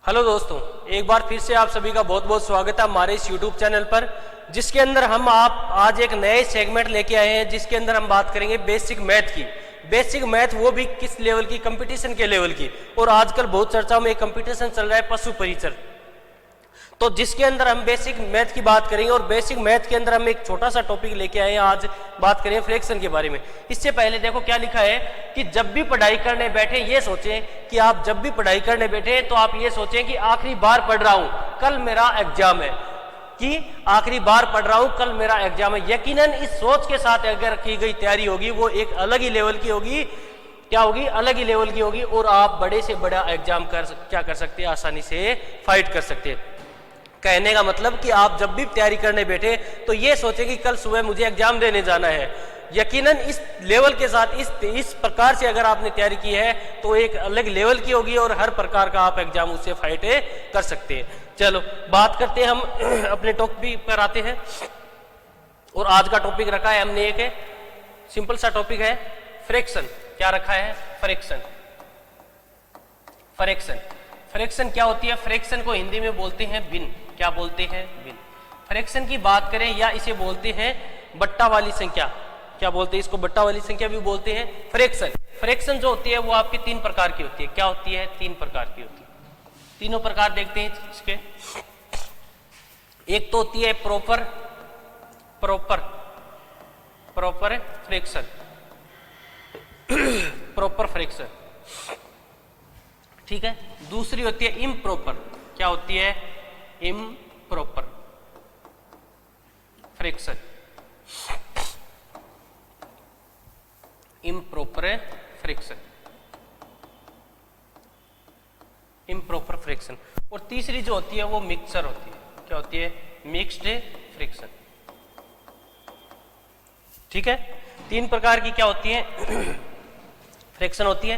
Hello दोस्तों, एक बार फिर से आप सभी का बहुत बहुत स्वागत है हमारे इस YouTube चैनल पर, जिसके अंदर हम आप आज एक नए सेगमेंट लेके आए हैं, जिसके अंदर हम बात करेंगे बेसिक मैथ की। बेसिक मैथ वो भी किस लेवल की, कंपटीशन के लेवल की। और आजकल बहुत चर्चाओं में एक कंपटीशन चल रहा है पशु परिचर, तो जिसके अंदर हम बेसिक मैथ की बात करेंगे। और बेसिक मैथ के अंदर हम एक छोटा सा टॉपिक लेके आए हैं, आज बात करें फ्रैक्शन के बारे में। इससे पहले देखो क्या लिखा है कि जब भी पढ़ाई करने बैठे ये सोचें कि आप जब भी पढ़ाई करने बैठे तो आप ये सोचें कि आखिरी बार पढ़ रहा हूं, कल मेरा एग्जाम है, कि आखिरी बार पढ़ रहा हूं, कल मेरा एग्जाम है। यकीनन इस सोच के साथ अगर की गई तैयारी होगी वो एक अलग ही लेवल की होगी। क्या होगी? अलग ही लेवल की होगी। और आप बड़े से बड़ा एग्जाम क्या कर सकते हैं, आसानी से फाइट कर सकते हैं। कहने का मतलब कि आप जब भी तैयारी करने बैठे तो ये सोचें कि कल सुबह मुझे एग्जाम देने जाना है। यकीनन इस लेवल के साथ इस प्रकार से अगर आपने तैयारी की है तो एक अलग लेवल की होगी और हर प्रकार का आप एग्जाम उससे फाइट कर सकते हैं। चलो बात करते हैं, हम अपने टॉपिक पर आते हैं। और आज का टॉपिक रखा है हमने एक सिंपल सा टॉपिक है फ्रैक्शन। क्या रखा है? फ्रैक्शन। फ्रैक्शन फ्रैक्शन क्या होती है? फ्रैक्शन को हिंदी में बोलते हैं भिन्न। क्या बोलते हैं? भिन्न। फ्रैक्शन की बात करें या इसे बोलते हैं बट्टा वाली संख्या। क्या बोलते हैं इसको? बट्टा वाली संख्या भी बोलते हैं। फ्रैक्शन जो होती है वो आपकी तीन प्रकार की होती है। क्या होती है? तीन प्रकार की होती है। तीनों प्रकार देखते हैं इसके। एक तो होती है प्रॉपर फ्रैक्शन। प्रॉपर फ्रैक्शन, ठीक है। दूसरी होती है इम्प्रॉपर। क्या होती है? Improper fraction. Improper fraction, improper fraction. और तीसरी जो होती है वो मिक्सचर होती है। क्या होती है? मिक्स्ड फ्रैक्शन, ठीक है। तीन प्रकार की क्या होती है फ्रैक्शन होती है।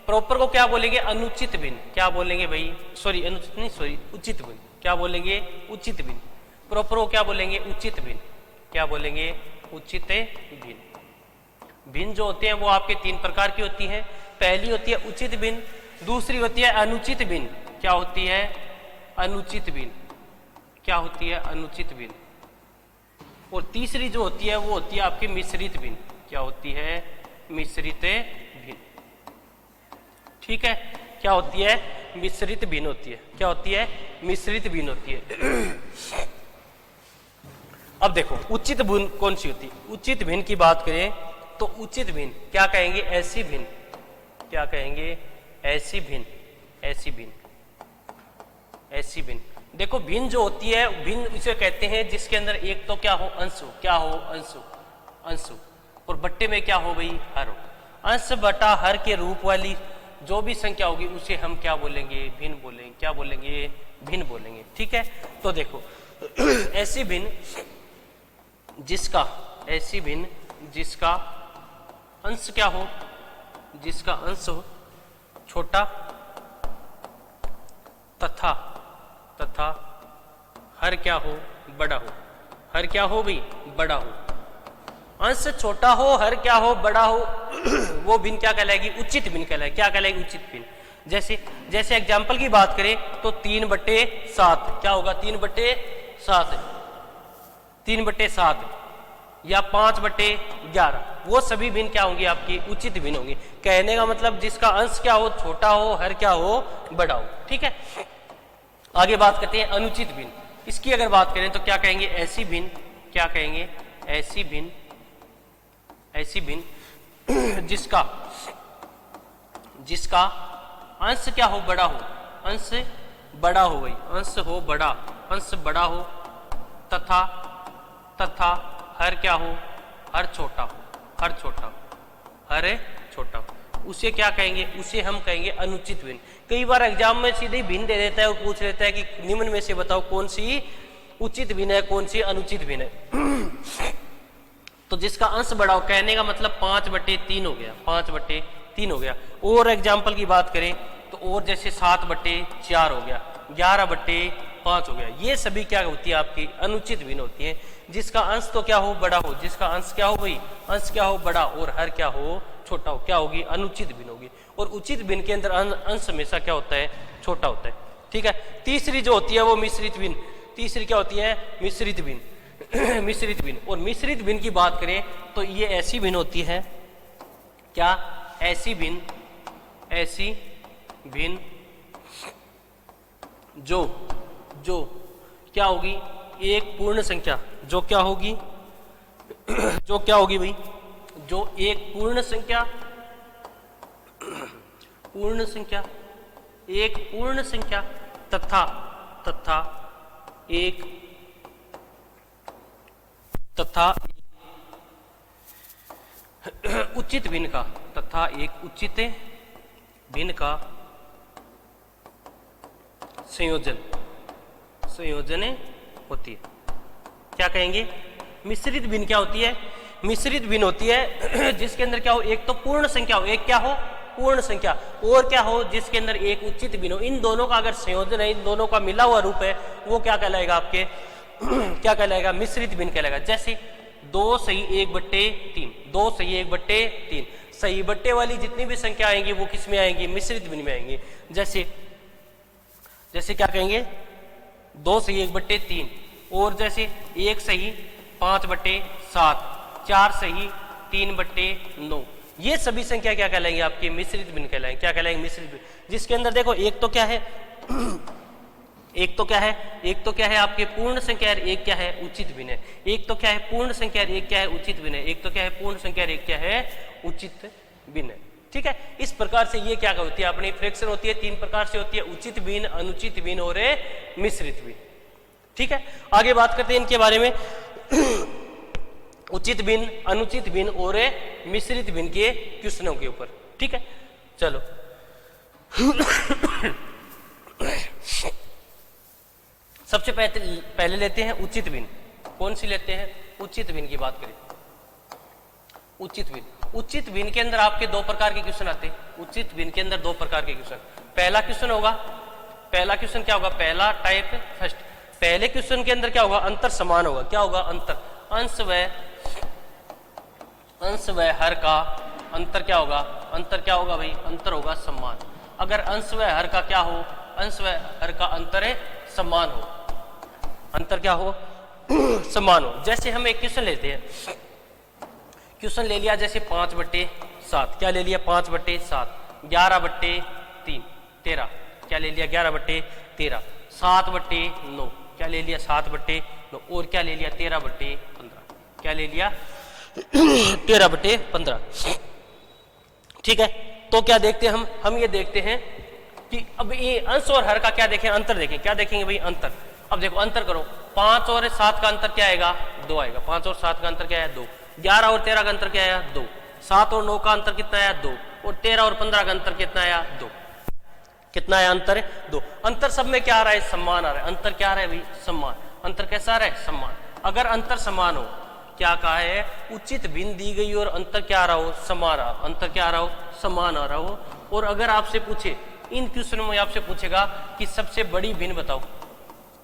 प्रॉपर को क्या बोलेंगे? अनुचित भिन्न। क्या बोलेंगे भाई? सॉरी, अनुचित नहीं, सॉरी, उचित भिन्न। क्या बोलेंगे? उचित भिन्न। प्रॉपर को क्या बोलेंगे? उचित भिन्न। क्या बोलेंगे? उचित भिन्न। भिन्न जो होते हैं वो आपके तीन प्रकार की होती हैं। पहली होती है उचित भिन्न, दूसरी होती है अनुचित भिन्न। क्या होती है? अनुचित भिन्न। क्या होती है? अनुचित भिन्न। और तीसरी जो होती है वो होती है आपकी मिश्रित भिन्न। क्या होती है? मिश्रित भिन्न, ठीक है। क्या होती है? मिश्रित भिन्न होती है। क्या होती है? मिश्रित भिन्न होती है। अब देखो उचित भिन्न कौन सी होती है। उचित भिन्न की बात करें तो उचित भिन्न क्या कहेंगे? ऐसी भिन्न। क्या कहेंगे? ऐसी भिन्न। ऐसी भिन्न, ऐसी भिन्न। देखो भिन्न जो होती है, भिन्न इसे कहते हैं जिसके अंदर एक तो क्या हो? अंश हो। क्या हो? अंश हो। अंश हो। और बट्टे में क्या हो भाई? हर हो। अंश बटा हर के रूप वाली जो भी संख्या होगी उसे हम क्या बोलेंगे? भिन्न बोलेंगे। क्या बोलेंगे? भिन्न बोलेंगे, ठीक है। तो देखो ऐसी भिन्न जिसका, ऐसी भिन्न जिसका अंश क्या हो? जिसका अंश हो छोटा तथा हर क्या हो? बड़ा हो। हर क्या हो भाई? बड़ा हो। अंश छोटा हो, हर क्या हो? बड़ा हो। वो भिन्न क्या कहलाएगी? उचित भिन्न कहलाएगी। क्या कहलाएगी? उचित भिन्न। जैसे एग्जाम्पल की बात करें तो 3/7 क्या होगा? 3/7, 3/7 या 5/11, वो सभी भिन्न क्या होंगी? आपकी उचित भिन्न होंगी। कहने का मतलब जिसका अंश क्या हो? छोटा हो, हर क्या हो? बड़ा हो, ठीक है। आगे बात करते हैं अनुचित भिन्न। इसकी अगर बात करें तो क्या कहेंगे? ऐसी भिन्न। क्या कहेंगे? ऐसी भिन्न, ऐसी भिन्न जिसका अंश क्या हो? बड़ा हो। अंश बड़ा हो गई, अंश हो बड़ा, अंश बड़ा हो तथा हर क्या हो? हर छोटा हो। हर छोटा हो, हर छोटा हो, उसे क्या कहेंगे? उसे हम कहेंगे अनुचित भिन्न। कई बार एग्जाम में सीधे ही भिन्न दे देता है और पूछ लेता है कि निम्न में से बताओ कौन सी उचित भिन्न है, कौन सी अनुचित भिन्न है। तो जिसका अंश बड़ा हो, कहने का मतलब 5/3 हो गया। 5/3 हो गया। और एग्जाम्पल की बात करें तो और जैसे 7/4 हो गया, 11/5 हो गया। ये सभी क्या होती है? आपकी अनुचित भिन्न होती है। जिसका अंश तो क्या हो? बड़ा हो। जिसका अंश क्या हो भाई? अंश क्या हो? बड़ा। और हर क्या हो? छोटा हो। क्या होगी? अनुचित भिन्न होगी। और उचित भिन्न के अंदर अंश हमेशा क्या होता है? छोटा होता है। ठीक है। तीसरी जो होती है वो मिश्रित भिन्न, तीसरी क्या होती है? मिश्रित भिन्न। मिश्रित भिन्न। और मिश्रित भिन्न की बात करें तो ये ऐसी भिन्न होती है, क्या? ऐसी भिन्न, ऐसी भिन्न जो क्या होगी? एक पूर्ण संख्या, जो क्या होगी? जो क्या होगी भाई? जो एक पूर्ण संख्या, पूर्ण संख्या, एक पूर्ण संख्या तथा एक उचित भिन्न का, तथा एक उचित भिन्न का संयोजन होती है। क्या कहेंगे? मिश्रित भिन्न क्या होती है? मिश्रित भिन्न होती है जिसके अंदर क्या हो? एक तो पूर्ण संख्या हो, एक क्या हो? पूर्ण संख्या, और क्या हो? जिसके अंदर एक उचित भिन्न हो। इन दोनों का अगर संयोजन है, इन दोनों का मिला हुआ रूप है, वो क्या कहलाएगा आपके? क्या कहलाएगा? मिश्रित भिन्न कहलाएगा। जैसे 2 सही 1/3, 2 सही 1/3, सही बट्टे वाली जितनी भी संख्या आएंगी वो किस में आएंगी? मिश्रित भिन्न में आएंगी। जैसे क्या कहेंगे? 2 सही 1/3, और जैसे 1 सही 5/7, 4 सही 3/9, ये सभी संख्या क्या कहलाएंगे? आपके मिश्रित भिन्न कहलाएंगे। क्या कहलाएंगे? मिश्रित भिन्न। जिसके अंदर देखो एक तो क्या है एक तो क्या है आपके पूर्ण संख्या, एक क्या है? उचित भिन्न है। एक तो क्या है? पूर्ण संख्या, एक क्या है? उचित भिन्न है। एक तो क्या है? पूर्ण संख्या, एक क्या है? उचित भिन्न है। ठीक है। इस प्रकार से ये क्या होती है? अपनी फ्रैक्शन होती है 3 प्रकार से होती है, उचित भिन्न, अनुचित भिन्न और मिश्रित भिन्न। ठीक है। आगे बात करते हैं इनके बारे में। उचित भिन्न, अनुचित भिन्न और मिश्रित भिन्न के क्वेश्चनों के ऊपर। ठीक है, चलो। सबसे पहले लेते हैं उचित भिन्न। कौन सी लेते हैं? उचित भिन्न की बात करें। उचित भिन्न के अंदर आपके 2 प्रकार के क्वेश्चन आते हैं। उचित भिन्न के अंदर 2 प्रकार के क्वेश्चन। पहला क्वेश्चन क्या होगा? पहला टाइप फर्स्ट। पहले क्वेश्चन के अंदर क्या होगा? अंतर समान होगा। क्या होगा? अंतर, अंश व हर का अंतर क्या होगा? अंतर क्या होगा भाई? अंतर होगा समान। अगर अंश व हर का क्या हो? अंश व हर का अंतर है समान हो। अंतर क्या हो? समान हो। जैसे हम एक क्वेश्चन लेते हैं, क्वेश्चन ले लिया जैसे 5/7। क्या ले लिया? 5/7। 11/3, 13। क्या ले लिया? 11/13। 7/9। क्या ले लिया? 7/9। और क्या ले लिया? 13/15। क्या ले लिया? 13/15। ठीक है। तो क्या देखते हैं हम ये देखते हैं कि अब ये अंश और हर का क्या देखें? अंतर देखें। क्या देखेंगे भाई? अंतर। अब देखो अंतर करो, 5 और 7 का अंतर क्या आएगा? 2 आएगा। 5 और 7 का अंतर क्या है? 2। 11 और 13 का अंतर क्या आया? 2। 7 और 9 का अंतर कितना आया? 2। और 13 और 15 का अंतर कितना आया? 2। कितना आया अंतर? 2। अंतर सब में क्या आ रहा है? समान आ रहा है। अंतर क्या आ रहा है भाई? समान। अंतर कैसा आ रहा है? समान। अगर अंतर समान हो, क्या कहा है? उचित भिन्न दी गई और अंतर क्या आ रहा हो? समान आ, अंतर क्या आ रहा हो? समान आ रहा हो। और अगर आपसे पूछे, इन क्वेश्चनों में आपसे पूछेगा कि सबसे बड़ी भिन्न बताओ।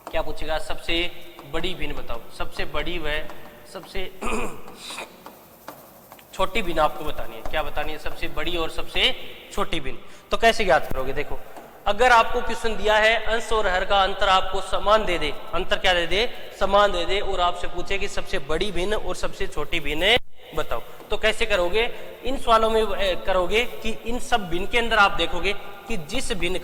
क्या पूछेगा? सबसे बड़ी भिन्न बताओ। सबसे बड़ी व सबसे छोटी भिन्न आपको बतानी है। क्या बतानी है? सबसे बड़ी और सबसे छोटी भिन्न। तो कैसे ज्ञात करोगे? देखो, अगर आपको क्वेश्चन दिया है अंश और हर का अंतर आपको समान दे दे, अंतर क्या दे दे? समान दे दे, और आपसे पूछे कि सबसे बड़ी भिन्न और सबसे छोटी भिन्न बताओ, तो कैसे करोगे? इन सवालों में करोगे कि इन सब भिन्न के अंदर आप देखोगे कि जिस भिन्न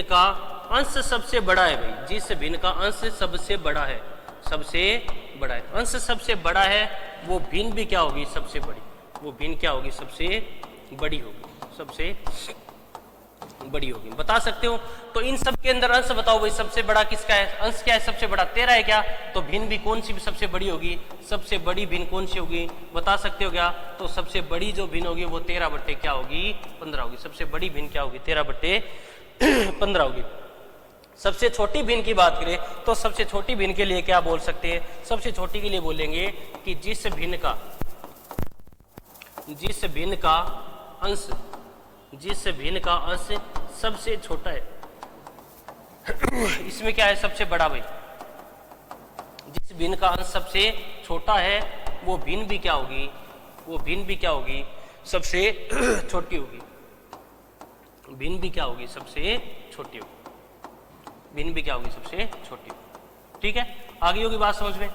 का अंश सबसे बड़ा है भाई, जिस भिन्न का अंश सबसे बड़ा है, अंश सबसे बड़ा है, वो भिन्न भी क्या होगी? सबसे बड़ी। वो भिन्न क्या होगी? सबसे बड़ी होगी। सबसे बड़ी होगी। बता सकते हो? तो इन सब के अंदर अंश बताओ भाई, सबसे बड़ा किसका है? अंश क्या है? सबसे बड़ा 13 है क्या? तो भिन्न भी कौन सी भी सबसे बड़ी होगी? सबसे बड़ी भिन्न कौन सी होगी? बता सकते हो क्या? तो सबसे बड़ी जो भिन्न होगी वो 13 क्या होगी? 15 होगी। सबसे बड़ी भिन्न क्या होगी? 13/15 होगी। सबसे छोटी भिन्न की बात करें तो सबसे छोटी भिन्न के लिए क्या बोल सकते हैं? सबसे छोटी के लिए बोलेंगे कि जिस भिन्न का अंश सबसे छोटा है, इसमें क्या है? सबसे बड़ा भाई। जिस भिन्न का अंश सबसे छोटा है वो भिन्न भी क्या होगी? वो भिन्न भी क्या होगी? सबसे छोटी होगी। भिन्न भी क्या होगी, सबसे छोटी होगी। भिन्न भी क्या होगी, सबसे छोटी होगी। ठीक है, आगे होगी बात समझ में।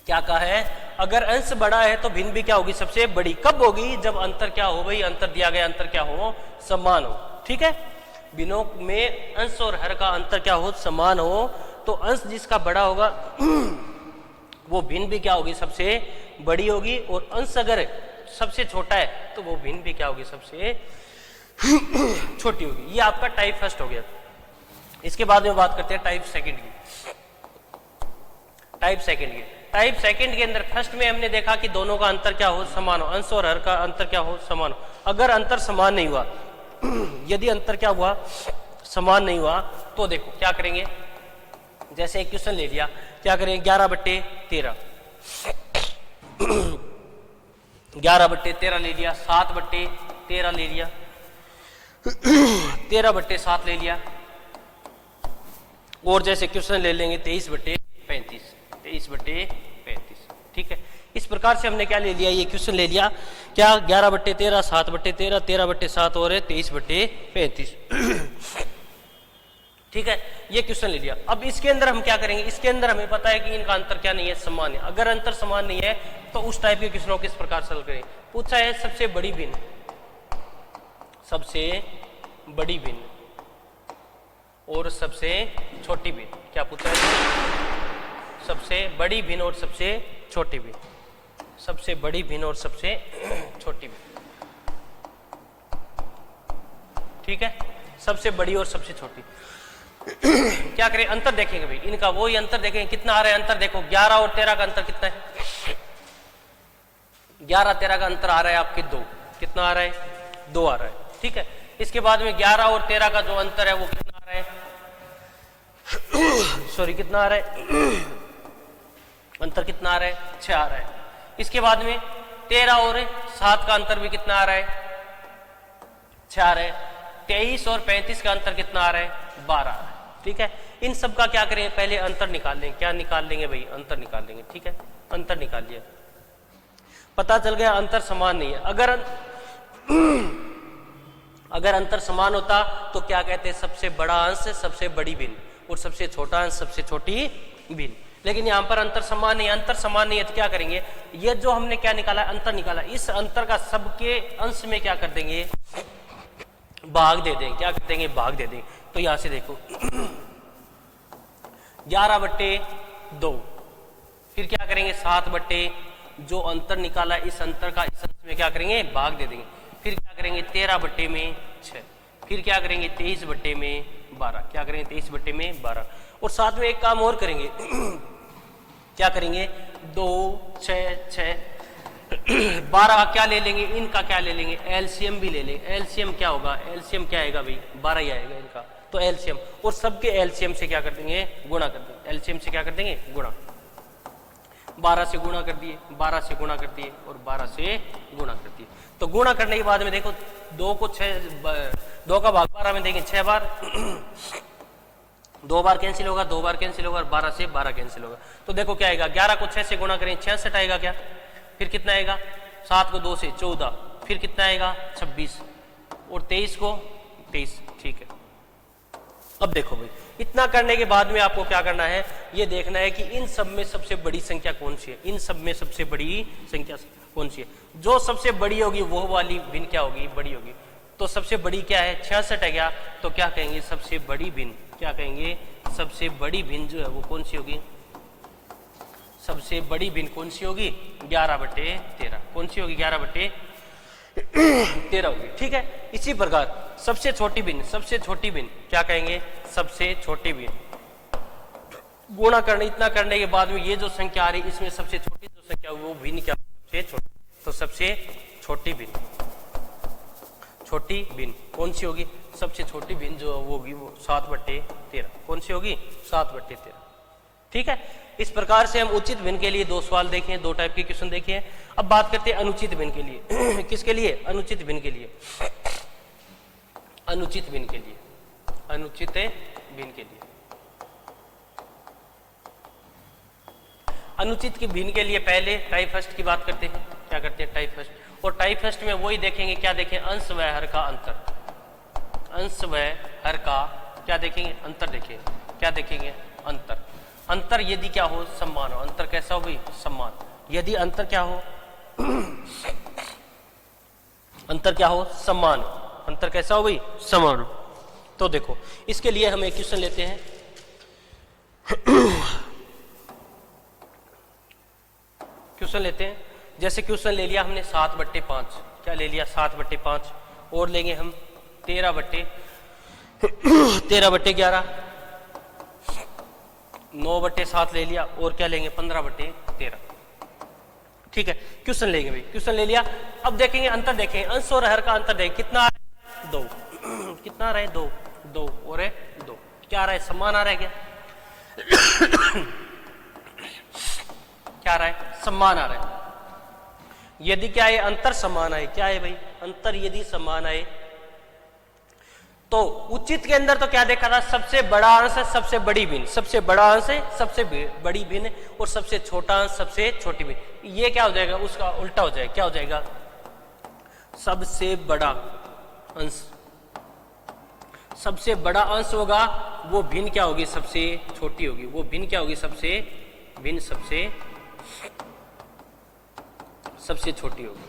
क्या कहा है, अगर अंश बड़ा है तो भिन्न भी क्या होगी, सबसे बड़ी। कब होगी, जब अंतर क्या हो भाई, अंतर दिया गया अंतर क्या हो, समान हो। ठीक है, भिन्नों में अंश और हर का अंतर क्या हो, समान हो, तो अंश जिसका बड़ा होगा वो भिन्न भी क्या होगी, सबसे बड़ी होगी। और अंश अगर सबसे छोटा है तो वो भिन्न भी क्या होगी, सबसे छोटी होगी। ये आपका टाइप फर्स्ट हो गया। इसके बाद में बात करते हैं टाइप सेकंड की। टाइप सेकंड की, टाइप सेकंड के अंदर फर्स्ट में हमने देखा कि दोनों का अंतर क्या हो, समान हो। अंश और हर का अंतर क्या हो, समान हो। अगर अंतर समान नहीं हुआ, यदि अंतर क्या हुआ, समान नहीं हुआ, तो देखो क्या करेंगे। जैसे एक क्वेश्चन ले लिया, क्या करेंगे, 11/13 11/13 ले लिया, 7/13 ले लिया, 13/7 ले लिया, और जैसे क्वेश्चन ले लेंगे 23/35 23/35। ठीक है, इस प्रकार से हमने क्या ले लिया, ये क्वेश्चन ले लिया, क्या 11/13 7/13 13/7 और 23/35। ठीक है, ये क्वेश्चन ले लिया। अब इसके अंदर हम क्या करेंगे, इसके अंदर हमें पता है कि इनका अंतर क्या नहीं है, समान है। अगर अंतर समान नहीं है तो उस टाइप के क्वेश्चनों को किस प्रकार सॉल्व करें। पूछा है सबसे बड़ी भिन्न, सबसे बड़ी भिन्न और सबसे छोटी भिन्न। क्या पूछा है, सबसे बड़ी भिन्न और सबसे छोटी भिन्न, सबसे बड़ी भिन्न और सबसे छोटी भिन्न। ठीक है, सबसे बड़ी और सबसे छोटी। क्या करें, अंतर देखेंगे भाई इनका, वही अंतर देखेंगे कितना आ रहा है अंतर। देखो 11 और 13 का अंतर कितना है, 11-13 का अंतर आ रहा है आपके 2, कितना आ रहा है, 2 आ रहा है। ठीक है, इसके बाद में 11 और 13 का जो अंतर है वो कितना आ रहा है, सॉरी कितना आ रहा है, अंतर कितना आ रहा है, 6 आ रहा है। इसके बाद में 13 और 7 का अंतर भी कितना आ रहा है, 6 आ रहा है। 23 और 35 का अंतर कितना आ रहा है, 12 आ रहा है। ठीक है, इन सब का क्या करें, पहले अंतर निकाल लेंगे। क्या निकाल लेंगे भाई, अंतर निकाल लेंगे। ठीक है, अंतर निकाल लिया, पता चल गया अंतर समान नहीं है। अगर अंतर समान होता तो क्या कहते हैं, सबसे बड़ा अंश सबसे बड़ी भिन्न और सबसे छोटा अंश सबसे छोटी भिन्न। लेकिन यहां पर अंतर समान नहीं है, अंतर समान नहीं है तो क्या करेंगे, ये जो हमने क्या निकाला, अंतर निकाला, इस अंतर का सबके अंश में क्या कर देंगे, भाग दे देंगे। क्या कर देंगे, भाग दे देंगे। तो यहां से देखो 11/2, फिर क्या करेंगे 7/, जो अंतर निकाला इस अंतर का इस अंश में क्या करेंगे, भाग दे देंगे। फिर क्या करेंगे 13/6, फिर क्या करेंगे 23/12, क्या करेंगे 23/12। और साथ में एक काम और करेंगे, क्या करेंगे 2 6 6 12 का क्या ले लेंगे, इनका क्या ले लेंगे, एलसीएम भी ले लेंगे। एलसीएम क्या होगा, एलसीएम क्या आएगा भाई, 12 ही आएगा इनका। तो एलसीएम, और सबके एलसीएम से क्या कर देंगे, गुणा कर देंगे। एलसीएम से क्या कर देंगे, गुणा। 12 से गुणा कर दिए, 12 से गुणा कर दिए और 12 से गुणा कर दिए। तो गुणा करने के बाद में देखो 2 को 2 का भाग 12 में देंगे 6 बार, 2 बार कैंसिल होगा, 2 बार कैंसिल होगा और 12 से 12 कैंसिल होगा। तो देखो क्या आएगा, 11 को 6 से गुणा करें 66 आएगा क्या, फिर कितना आएगा, 7 को 2 से 14, फिर कितना आएगा 26 और 23 को 23। ठीक है, अब देखो भाई इतना करने के बाद में आपको क्या करना है, ये देखना है कि इन सब में सबसे बड़ी संख्या कौन सी है, इन सब में सबसे बड़ी संख्या कौन सी है। जो सबसे बड़ी होगी वो वाली भिन्न क्या होगी, बड़ी होगी। तो सबसे बड़ी क्या है, 66 है क्या, तो क्या कहेंगे सबसे बड़ी भिन्न, क्या कहेंगे सबसे बड़ी भिन्न जो है वो कौन सी होगी, सबसे बड़ी भिन्न कौन सी होगी, 11/13। कौन सी होगी, 11/13 होगी। ठीक है, इसी प्रकार सबसे छोटी भिन्न, सबसे छोटी भिन्न क्या कहेंगे, सबसे छोटी भिन्न। गुणा करने, इतना करने के बाद में ये जो संख्या आ रही है इसमें सबसे छोटी जो संख्या वो भिन्न क्या, सबसे छोटी। तो सबसे छोटी भिन्न, छोटी भिन्न कौन सी होगी, सबसे छोटी भिन्न जो होगी वो 7/13। कौन सी होगी, 7/13। ठीक है, इस प्रकार से हम उचित भिन्न के लिए 2 सवाल देखे, 2 टाइप के क्वेश्चन देखे। अब बात करते हैं अनुचित भिन्न के लिए। किसके लिए, अनुचित भिन्न के लिए, अनुचित भिन्न के लिए, अनुचित भिन्न के लिए। अनुचित की भिन्न के लिए पहले टाइप फर्स्ट की बात करते हैं। क्या करते हैं? Type first. और टाइप फर्स्ट में वही देखेंगे, क्या देखें? अंश व हर का अंतर। अंश व हर का क्या देखेंगे? अंतर देखेंगे। क्या देखेंगे? अंतर। अंतर यदि क्या हो? समान हो। अंतर कैसा हो भाई? समान। यदि अंतर क्या हो? अंतर क्या हो? समान हो। अंतर कैसा हो भाई? समान हो। तो देखो इसके लिए हम एक क्वेश्चन लेते हैं। क्वेश्चन लेते हैं। जैसे क्वेश्चन ले लिया हमने 7/5। क्या ले लिया? 7/5। और लेंगे हम 13/11। 9/7 ले लिया। और क्या लेंगे? 15/13। ठीक है, क्वेश्चन लेंगे भाई। क्वेश्चन ले लिया। अब देखेंगे अंतर, देखेंगे अंश और हर का अंतर देखें। कितना आ रहा है? 2। कितना आ रहा है? 2। 2 और 2 क्या आ रहा है? समान आ रहा है क्या? क्या आ रहा है? समान आ रहा है। यदि क्या है? अंतर समान आए। क्या है भाई? अंतर यदि समान आए तो उचित के अंदर तो क्या देखा था? सबसे बड़ा अंश है सबसे बड़ी भिन्न। सबसे बड़ा अंश है सबसे बड़ी भिन्न और सबसे छोटा अंश सबसे छोटी भिन्न। ये क्या हो जाएगा? उसका उल्टा हो जाएगा। क्या हो जाएगा? सबसे बड़ा अंश, सबसे बड़ा अंश होगा वो भिन्न क्या होगी? सबसे छोटी होगी। वो भिन्न क्या होगी? सबसे भिन्न सबसे छोटी होगी।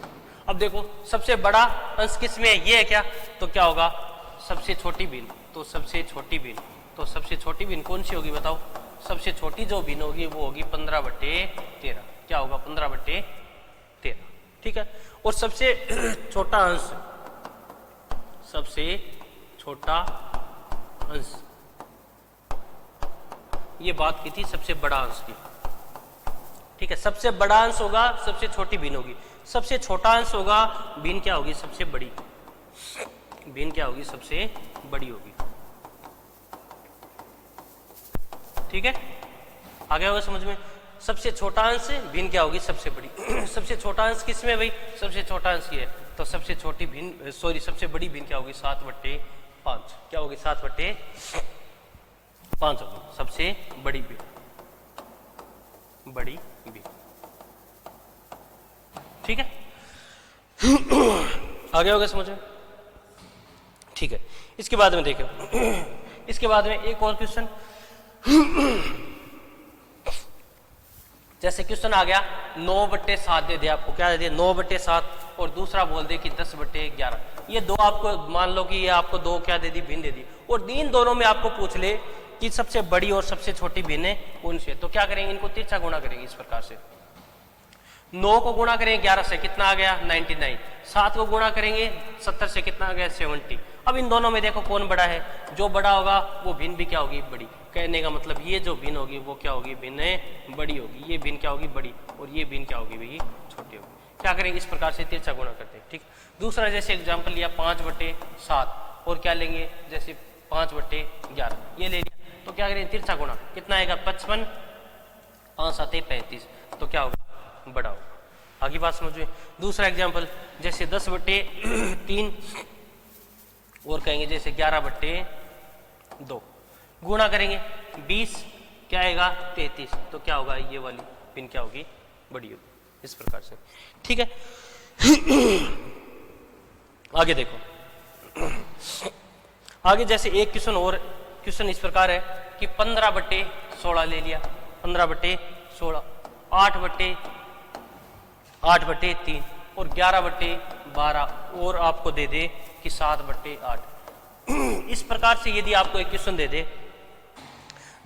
अब देखो सबसे बड़ा अंश किसमें है? ये है क्या? तो क्या होगा? सबसे छोटी भिन्न। तो सबसे छोटी भिन्न, तो सबसे छोटी भिन्न कौन सी होगी बताओ? सबसे छोटी जो भिन्न होगी वो होगी 15/13। क्या होगा? 15/13। ठीक है। और सबसे छोटा अंश, सबसे छोटा अंश, ये बात की थी सबसे बड़ा अंश की। ठीक है, सबसे बड़ा अंश होगा सबसे छोटी भिन्न होगी। सबसे छोटा अंश होगा भिन्न क्या होगी? सबसे बड़ी। भिन्न क्या होगी? सबसे बड़ी होगी। ठीक है, आ गया होगा समझ में? सबसे छोटा अंश भिन्न क्या होगी? सबसे बड़ी। सबसे छोटा अंश किसमें भाई? सबसे छोटा अंश ये है। तो सबसे छोटी भिन्न, सॉरी सबसे बड़ी भिन्न क्या होगी? 7/5। क्या होगी? 7/5 होगी सबसे बड़ी भिन्न। बड़ी भिन्न। ठीक है, आ गया होगा समझ में? ठीक है, इसके बाद में देखो, इसके बाद में एक और क्वेश्चन। जैसे क्वेश्चन आ गया 9/7 दे दिया आपको। क्या दे दिया? 9/7। और दूसरा बोल दे कि 10/11। ये दो आपको मान लो कि ये आपको दो क्या दे दी? भिन्न दे दी। और इन दोनों में आपको पूछ ले कि सबसे बड़ी और सबसे छोटी भिन्न कौन सी है। तो क्या करेंगे? इनको तिरछा गुणा करेंगे इस प्रकार से। 9 को गुणा करेंगे 11 से, कितना आ गया? 99। 7 को गुणा करेंगे 70 से, कितना आ गया? 70। अब इन दोनों में देखो कौन बड़ा है? जो बड़ा होगा वो भिन्न भी क्या होगी? बड़ी। कहने का मतलब ये जो भिन्न होगी वो क्या होगी? भिन्न बड़ी होगी। ये भिन्न क्या होगी? बड़ी। और ये भिन्न क्या होगी भाई? छोटी होगी। क्या करेंगे? इस प्रकार से तिरछा गुणा करते हैं। ठीक, दूसरा जैसे एग्जाम्पल लिया 5/7। और क्या लेंगे? जैसे 5/11 ये ले लिया। तो क्या करेंगे? तिरछा गुणा। कितना आएगा? 55। 5 7 35। तो क्या होगा? बड़ा होगा। आगे बात समझिए। दूसरा एग्जाम्पल जैसे 10/3 और कहेंगे जैसे 11/2 गुणा करेंगे 20। क्या आएगा? 33। तो क्या होगा? ये वाली पिन क्या होगी? बड़ी होगी। इस प्रकार से। ठीक है, आगे देखो। आगे जैसे एक क्वेश्चन और, क्वेश्चन इस प्रकार है कि 15/16 ले लिया। 15/16, 8/3 और 11/12 और आपको दे दे कि 7/8। इस प्रकार से यदि आपको एक क्वेश्चन दे दे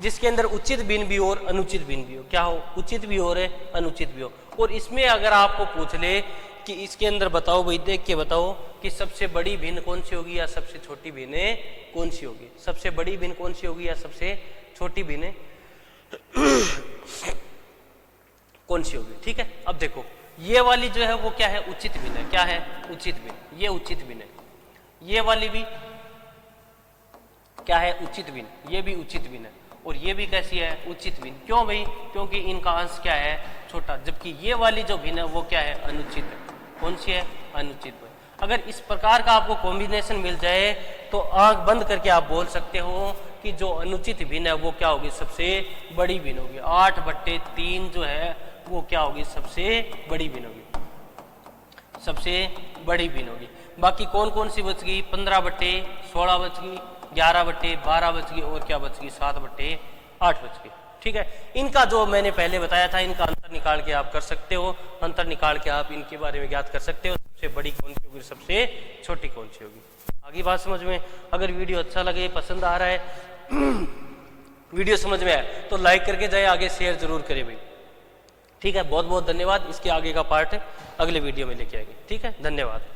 जिसके अंदर उचित भिन्न भी हो और अनुचित भिन्न भी हो, क्या हो? उचित भी हो और अनुचित भी हो। और इसमें अगर आपको पूछ ले कि इसके अंदर बताओ भाई, देख के बताओ कि सबसे बड़ी भिन्न कौन सी होगी या सबसे छोटी भिन्न कौन सी होगी? सबसे बड़ी भिन्न कौन सी होगी या सबसे छोटी भिन्न कौन सी होगी? ठीक है, अब देखो ये वाली जो है वो क्या है? उचित भिन्न है। क्या है? उचित भिन्न। ये उचित भिन्न है। ये वाली भी क्या है? उचित भिन्न। ये भी उचित भिन्न है। और ये भी कैसी है? उचित भिन्न। क्यों भाई? क्योंकि इनका अंश क्या है? छोटा। जबकि ये वाली जो भिन्न है वो क्या है? अनुचित है। कौन सी है? अनुचित भिन्न। अगर इस प्रकार का आपको कॉम्बिनेशन मिल जाए तो आंख बंद करके आप बोल सकते हो कि जो अनुचित भिन्न है वो क्या होगी, सबसे बड़ी भिन्न होगी। 8/3 जो है वो क्या होगी, सबसे बड़ी भिन्न होगी, सबसे बड़ी भिन्न होगी। बाकी कौन कौन सी बच गई, 15/16 बच गई, 11/12 बच गई और क्या बच गई, 7/8 बच गई। ठीक है, इनका जो मैंने पहले बताया था, इनका अंतर निकाल के आप कर सकते हो, अंतर निकाल के आप इनके बारे में ज्ञात कर सकते हो, सबसे बड़ी कौन सी होगी, सबसे छोटी कौन सी होगी। आगे बात समझ में। अगर वीडियो अच्छा लगे, पसंद आ रहा है वीडियो समझ में आए तो लाइक करके जाए, आगे शेयर जरूर करें भाई। ठीक है, बहुत बहुत धन्यवाद। इसके आगे का पार्ट अगले वीडियो में लेके आएंगे। ठीक है, धन्यवाद।